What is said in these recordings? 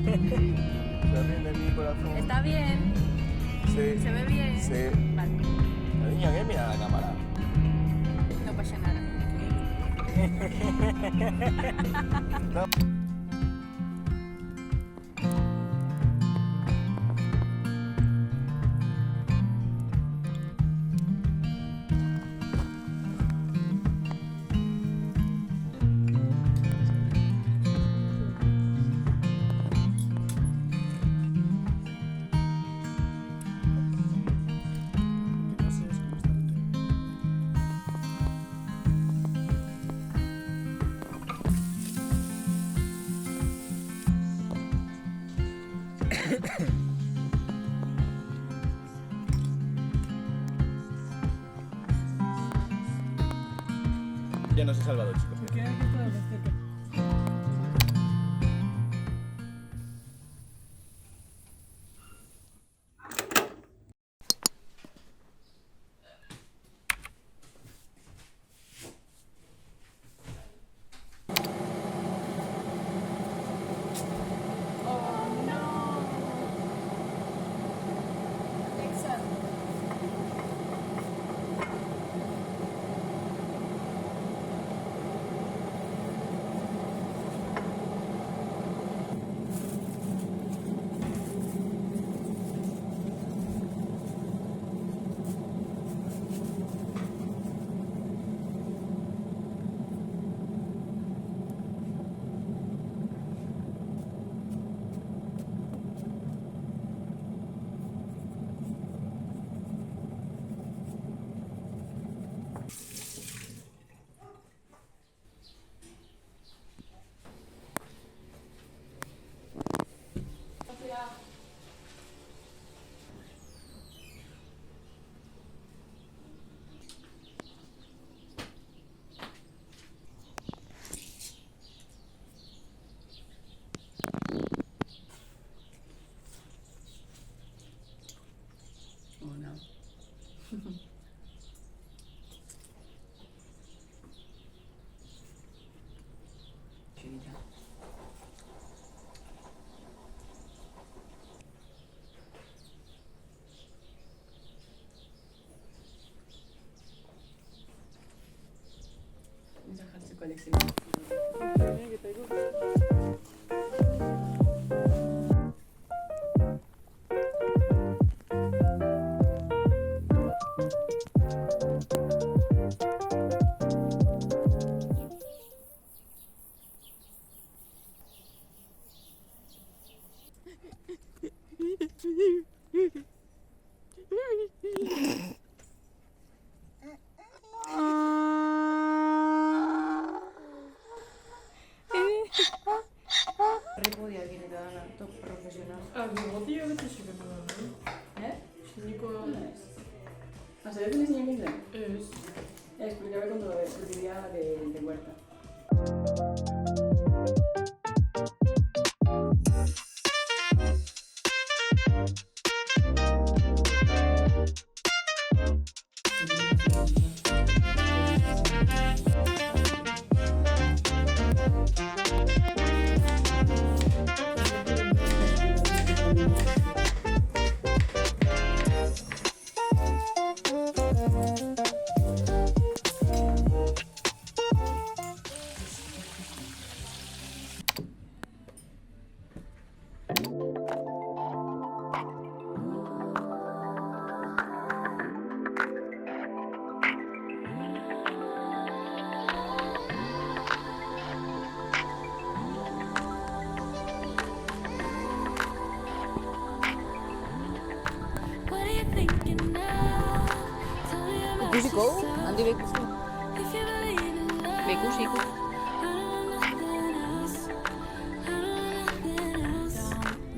Se rinde mi corazón. ¿Está bien? Sí. ¿Se ve bien? Sí. Vale, La niña que mira la cámara. no pasa nada. Ya nos he salvado, chicos. Oh no. Chinita. Dejarse coleccionar. Repudia che ne dà top professionale. Wat die ook tussen gedaan. Eh? Nico ¿A saber quién enseña inglés? es. Explícame cuando escribía de huerta. Ikusiko, handi behikusi. Behikusi.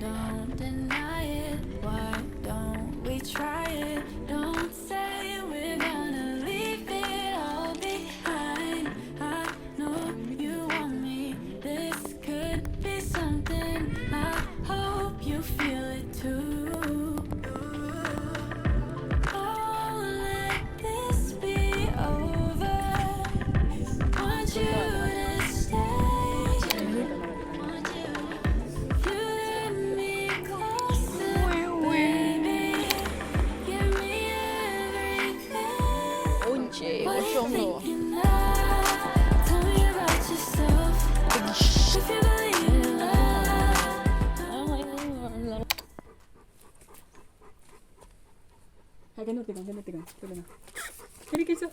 Don't deny it. Why don't we try it? Don't say we're gonna leave it all behind. I know you want me. This could be something. I hope you feel it too. Oh, let this be over. Want you que no tengo, problema. ¿Qué que hizo?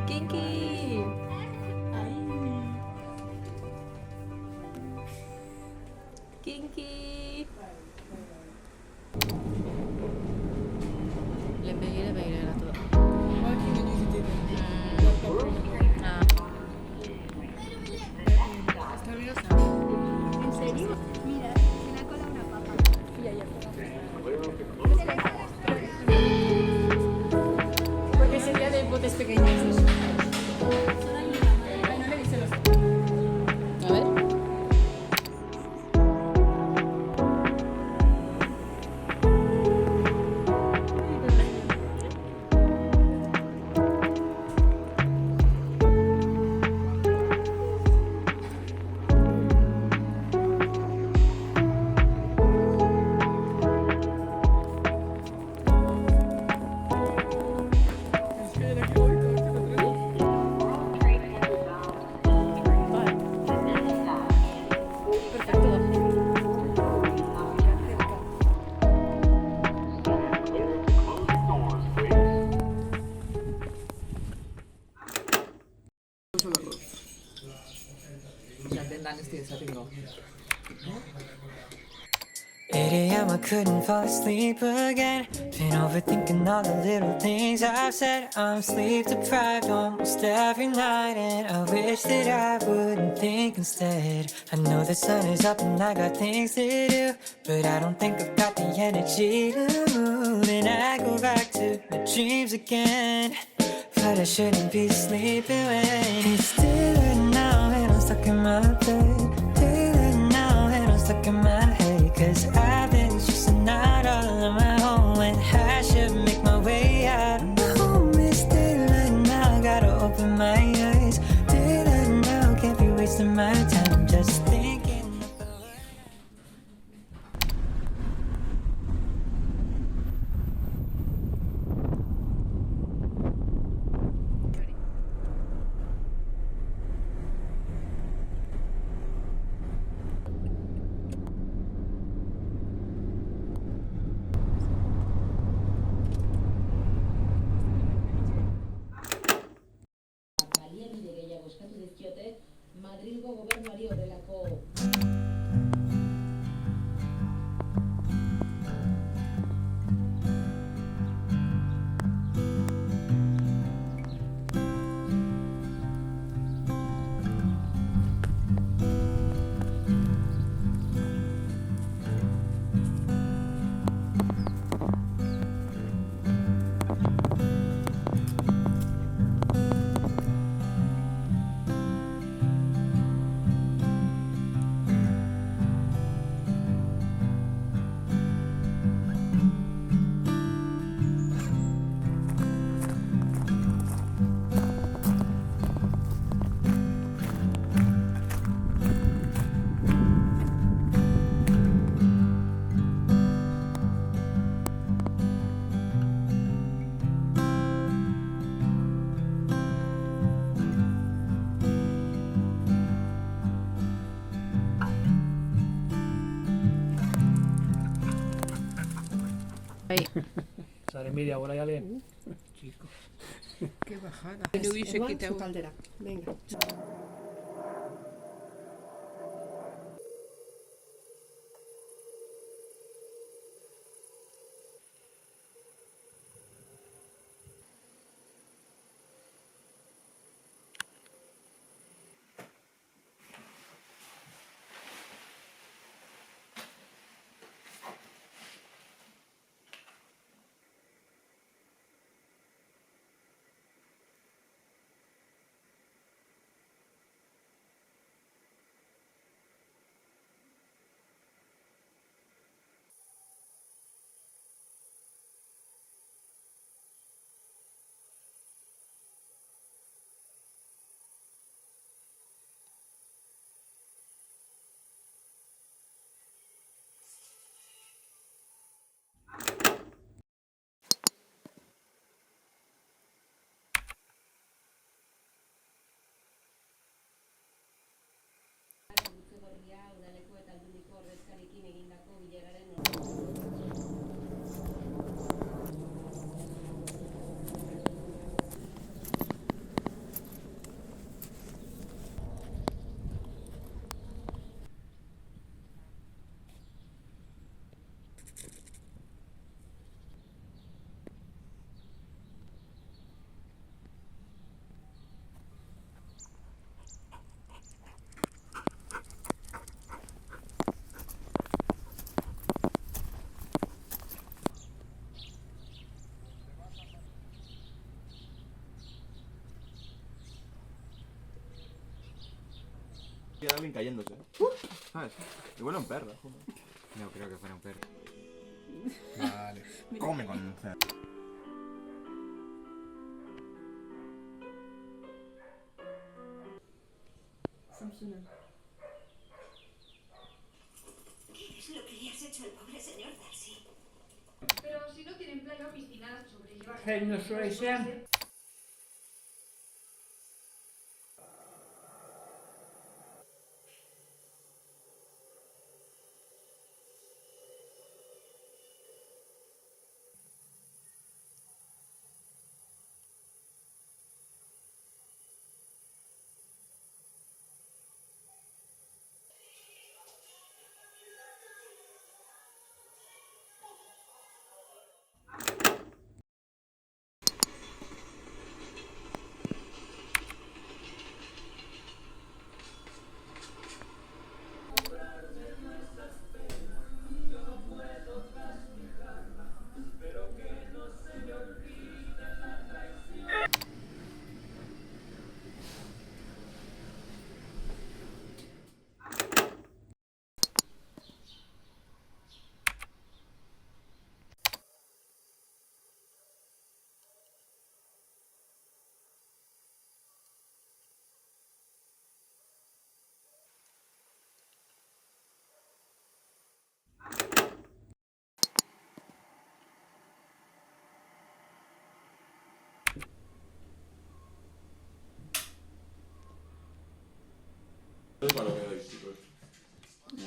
Kinky. Kinky. Le pegué a todo. Ah. ¿En serio? Mira, se me ha colado una papa. Porque sería de botes pequeños. Ay, no le dice los. A ver. AM, I couldn't fall asleep again. Been overthinking all the little things I've said. I'm sleep deprived almost every night, and I wish that I wouldn't think instead. I know the sun is up and I got things to do, but I don't think I've got the energy to move. And I go back to my dreams again, but I shouldn't be sleeping when it's still right now and I'm stuck in my bed. Still right now and I'm stuck in my head, 'cause I've been stressing out all on my own when I should make my way out. My home is still right now, gotta open my eyes. Still right now, can't be wasting my time just thinking about. Baliabide gehiago eskatu dizkiote Madrilgo gobernuari horrelako Sare media bola ya lehen. Chico. Qué bajada. Le hubiese quitado. Caldera. Venga. Y alguien cayéndose. ¿Sabes? Y bueno, un perro. No creo que fuera un perro. Vale. Come con un cerdo. Samsuna. ¿Qué es lo que le has hecho al pobre señor Darcy? Pero si no tienen playa o piscina, sobrellevar. Hey, no soy Sam.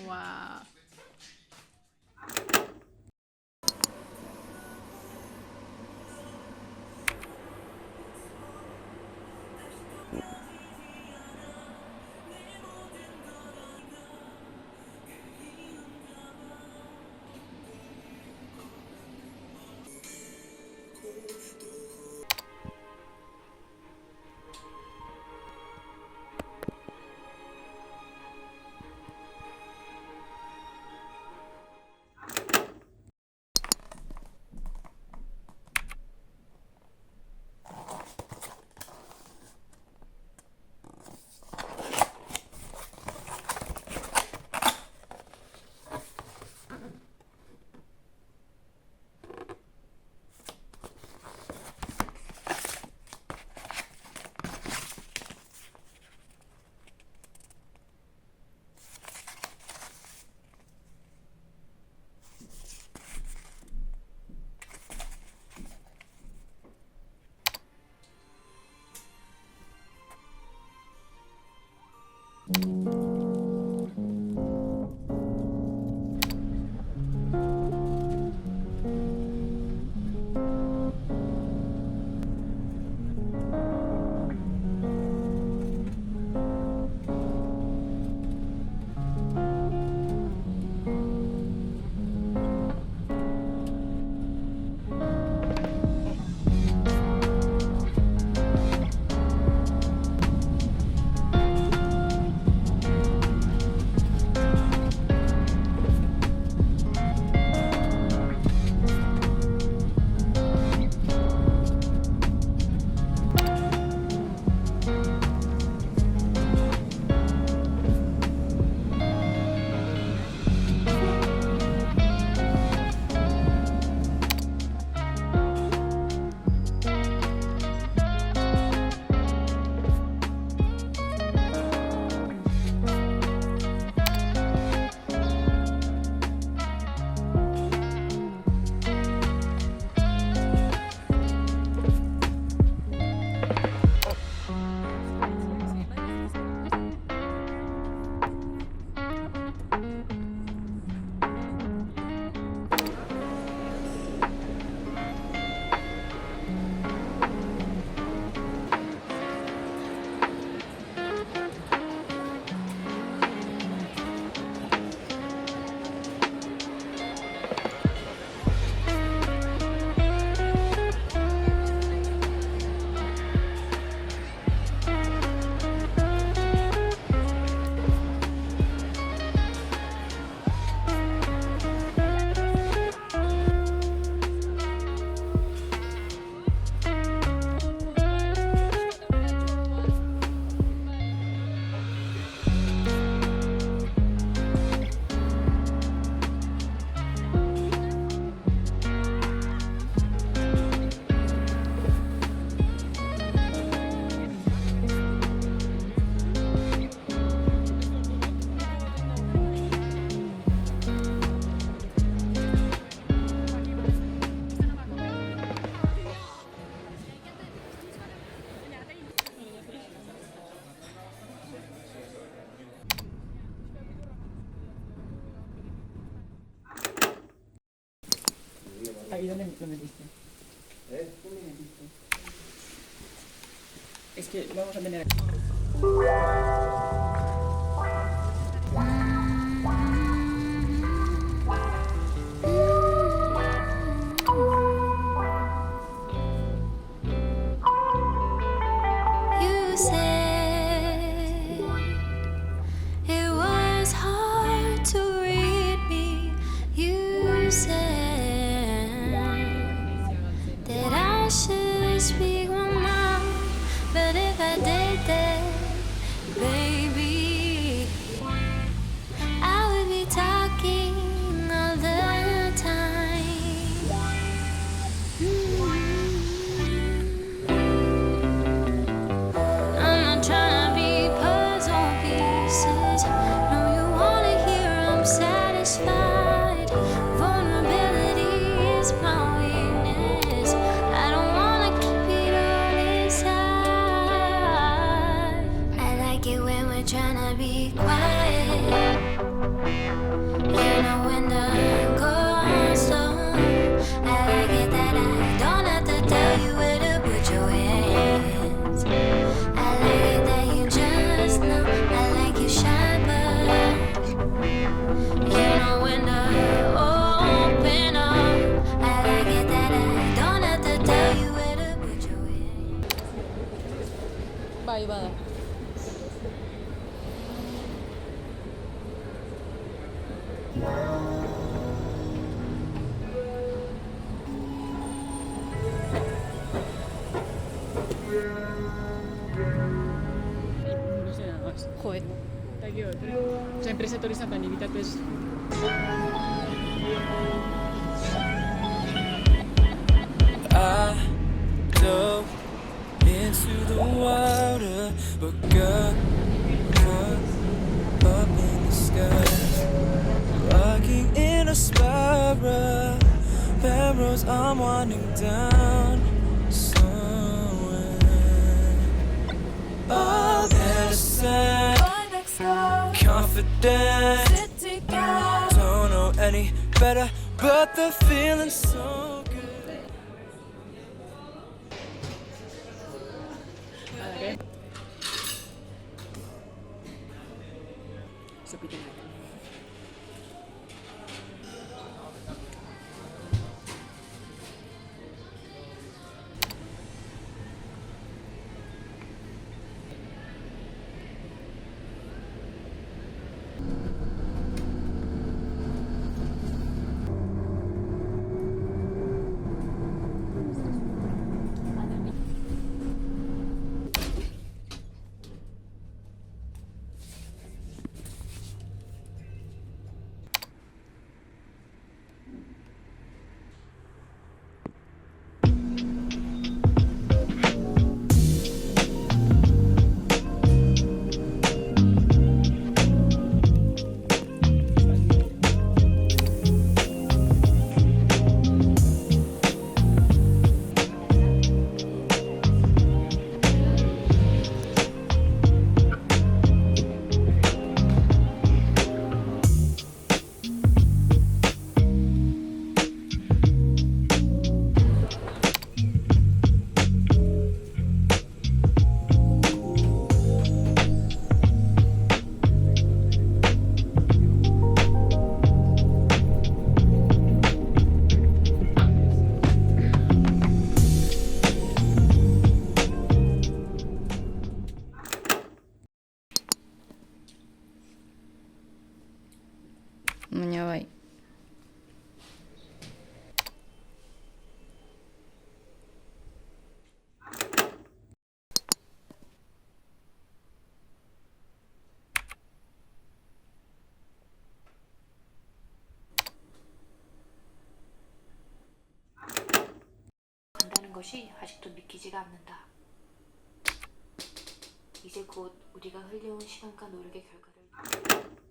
Guau. Lo metiste. Tú me metiste. Es que vamos a tener... You said it was hard to read me. You said that I should speak my mind, but if I did that, baby, I would be talking all the time. I'm not trying to be puzzle pieces. No, you wanna hear I'm satisfied. Vulnerability is my weakness. I don't wanna keep it all inside. I like it when we're trying to be quiet. You know when the goes slow. I like it that I don't have to tell you where to put your hands. I like it that you just know. I like you shy, but you know when to open up. I like it that I don't have to tell you where to put your hands. Vai, vada. No sé nada más. Joder. Osa enpresatori zapan ibitatu ez. I dove into the water, but got caught up in the sky, rocking in a spiral. Barrels I'm winding down somewhere. All that aside, confident, don't know any better, but the feeling's so good. Sopita nata. Baina bai. 간다는 것이 아직도 믿기지가 않는다. 이제 곧 우리가 흘려온 시간과 노력의 결과를